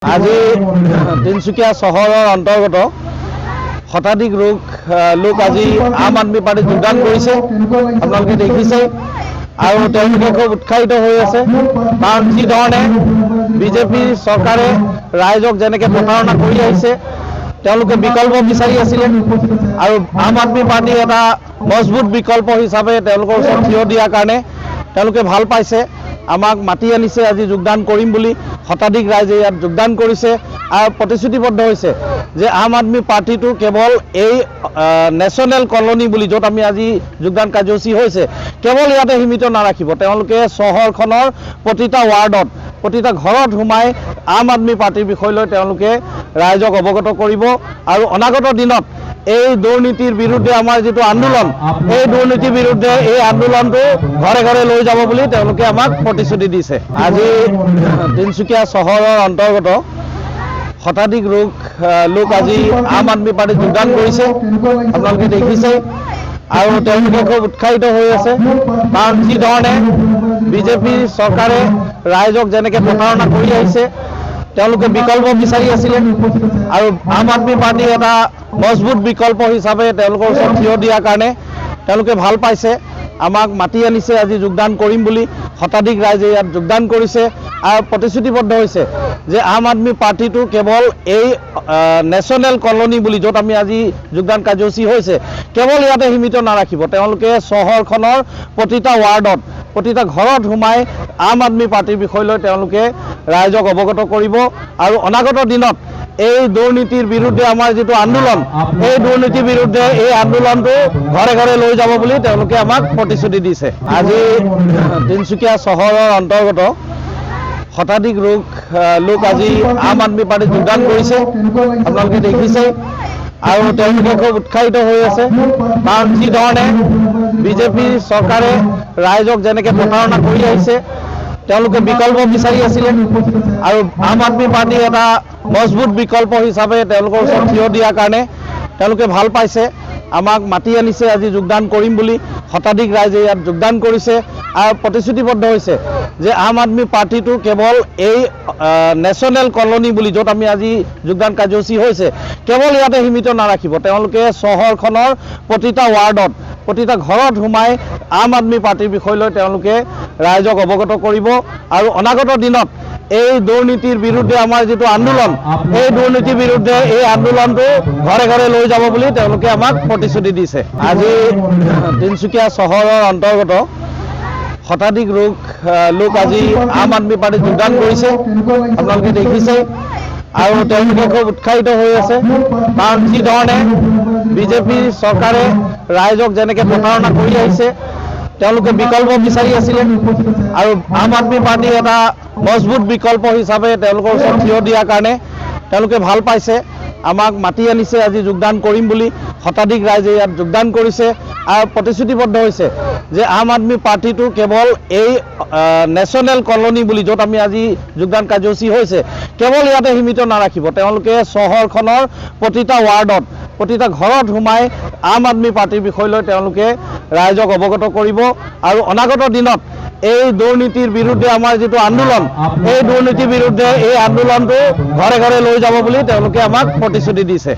আজি তিনচুকীয়া চহৰৰ অন্তৰ্গত শতাধিক লোক আজি আম আদমি পাৰ্টিত যোগদান কৰিছে। আপোনালোকে দেখিছে আৰু তেওঁলোকে খুব উৎসাহিত হৈ আছে, কাৰণ যি ধৰণে বিজেপি চৰকাৰে ৰাইজক যেনেকৈ প্ৰতাৰণা কৰি আহিছে, তেওঁলোকে বিকল্প বিচাৰি আছিলে আৰু আম আদমি পাৰ্টি এটা মজবুত বিকল্প হিচাপে তেওঁলোকৰ ওচৰত থিয় দিয়াৰ কাৰণে তেওঁলোকে ভাল পাইছে। আমাক মাতি আনিছে আজি যোগদান কৰিম বুলি। শতাধিক ৰাইজে ইয়াত যোগদান কৰিছে আৰু প্ৰতিশ্ৰুতিবদ্ধ হৈছে যে আম আদমি পাৰ্টিটো কেৱল এই নেশ্যনেল কলনী বুলি য'ত আমি আজি যোগদান কাৰ্যসূচী হৈছে কেৱল ইয়াতে সীমিত নাৰাখিব। তেওঁলোকে চহৰখনৰ প্ৰতিটা ৱাৰ্ডত প্ৰতিটা ঘৰত সোমাই আম আদমি পাৰ্টিৰ বিষয় লৈ তেওঁলোকে ৰাইজক অৱগত কৰিব আৰু অনাগত দিনত এই দুৰ্নীতিৰ বিৰুদ্ধে আমাৰ যিটো আন্দোলন, এই দুৰ্নীতিৰ বিৰুদ্ধে এই আন্দোলনটো ঘৰে ঘৰে লৈ যাব বুলি তেওঁলোকে আমাক প্ৰতিশ্ৰুতি দিছে। আজি তিনচুকীয়া চহৰৰ অন্তৰ্গত শতাধিক লোক আজি আম আদমি পাৰ্টিত যোগদান কৰিছে। আপোনালোকে দেখিছে আৰু তেওঁলোকে খুব উৎসাহিত হৈ আছে, কাৰণ যি ধৰণে বিজেপি চৰকাৰে ৰাইজক যেনেকৈ প্ৰতাৰণা কৰি আহিছে, তেওঁলোকে বিকল্প বিচাৰি আছিলে আৰু আম আদমি পাৰ্টি এটা মজবুত বিকল্প হিচাপে তেওঁলোকৰ ওচৰত থিয় দিয়াৰ কাৰণে তেওঁলোকে ভাল পাইছে। আমাক মাতি আনিছে আজি যোগদান কৰিম বুলি। শতাধিক ৰাইজে ইয়াত যোগদান কৰিছে আৰু প্ৰতিশ্ৰুতিবদ্ধ হৈছে যে আম আদমি পাৰ্টিটো কেৱল এই নেশ্যনেল কলনী বুলি য'ত আমি আজি যোগদান কাৰ্যসূচী হৈছে কেৱল ইয়াতে সীমিত নাৰাখিব। তেওঁলোকে চহৰখনৰ প্ৰতিটা ৱাৰ্ডত প্ৰতিটা ঘৰত সোমাই আম আদমি পাৰ্টিৰ বিষয় লৈ তেওঁলোকে ৰাইজক অৱগত কৰিব আৰু অনাগত দিনত এই দুৰ্নীতিৰ বিৰুদ্ধে আমাৰ যিটো আন্দোলন, এই দুৰ্নীতিৰ বিৰুদ্ধে এই আন্দোলনটো ঘৰে ঘৰে লৈ যাব বুলি তেওঁলোকে আমাক প্ৰতিশ্ৰুতি দিছে। আজি তিনচুকীয়া চহৰৰ অন্তৰ্গত শতাধিক লোক আজি আম আদমি পাৰ্টিত যোগদান কৰিছে। আপোনালোকে দেখিছে আৰু তেওঁলোকে খুব উৎসাহিত হৈ আছে, কাৰণ যি ধৰণে বিজেপি চৰকাৰে ৰাইজক যেনেকৈ প্ৰতাৰণা কৰি আহিছে, তেওঁলোকে বিকল্প বিচাৰি আছিলে আৰু আম আদমি পাৰ্টি এটা মজবুত বিকল্প হিচাপে তেওঁলোকৰ ওচৰত থিয় দিয়াৰ কাৰণে তেওঁলোকে ভাল পাইছে। আমাক মাতি আনিছে আজি যোগদান কৰিম বুলি। শতাধিক ৰাইজে ইয়াত যোগদান কৰিছে আৰু প্ৰতিশ্ৰুতিবদ্ধ হৈছে যে আম আদমি পাৰ্টিটো কেৱল এই নেশ্যনেল কলনী বুলি য'ত আমি আজি যোগদান কাৰ্যসূচী হৈছে কেৱল ইয়াতে সীমিত নাৰাখিব। তেওঁলোকে চহৰখনৰ প্ৰতিটা ৱাৰ্ডত প্ৰতিটা ঘৰত সোমাই আম আদমি পাৰ্টিৰ বিষয় লৈ তেওঁলোকে ৰাইজক অৱগত কৰিব আৰু অনাগত দিনত এই দুৰ্নীতিৰ বিৰুদ্ধে আমাৰ যিটো আন্দোলন, এই দুৰ্নীতিৰ বিৰুদ্ধে এই আন্দোলনটো ঘৰে ঘৰে লৈ যাব বুলি তেওঁলোকে আমাক প্ৰতিশ্ৰুতি দিছে। আজি তিনচুকীয়া চহৰৰ অন্তৰ্গত শতাধিক লোক আজি আম আদমি পাৰ্টিত যোগদান কৰিছে। আপোনালোকে দেখিছে আৰু তেওঁলোকে খুব উৎসাহিত হৈ আছে, কাৰণ যি ধৰণে বিজেপি চৰকাৰে ৰাইজক যেনেকৈ প্ৰতাৰণা কৰি আহিছে, তেওঁলোকে বিকল্প বিচাৰি আছিলে আৰু আম আদমি পাৰ্টি এটা মজবুত বিকল্প হিচাপে তেওঁলোকৰ ওচৰত থিয় দিয়াৰ কাৰণে তেওঁলোকে ভাল পাইছে। আমাক মাতি আনিছে আজি যোগদান কৰিম বুলি। শতাধিক ৰাইজে ইয়াত যোগদান কৰিছে আৰু প্ৰতিশ্ৰুতিবদ্ধ হৈছে যে আম আদমি পাৰ্টিটো কেৱল এই নেশ্যনেল কলনী বুলি য'ত আমি আজি যোগদান কাৰ্যসূচী হৈছে কেৱল ইয়াতে সীমিত নাৰাখিব। তেওঁলোকে চহৰখনৰ প্ৰতিটা ৱাৰ্ডত প্ৰতিটা ঘৰত সোমাই আম আদমি পাৰ্টিৰ বিষয় লৈ তেওঁলোকে ৰাইজক অৱগত কৰিব আৰু অনাগত দিনত এই দুৰ্নীতিৰ বিৰুদ্ধে আমাৰ যিটো আন্দোলন, এই দুৰ্নীতিৰ বিৰুদ্ধে এই আন্দোলনটো ঘৰে ঘৰে লৈ যাব বুলি তেওঁলোকে আমাক প্ৰতিশ্ৰুতি দিছে।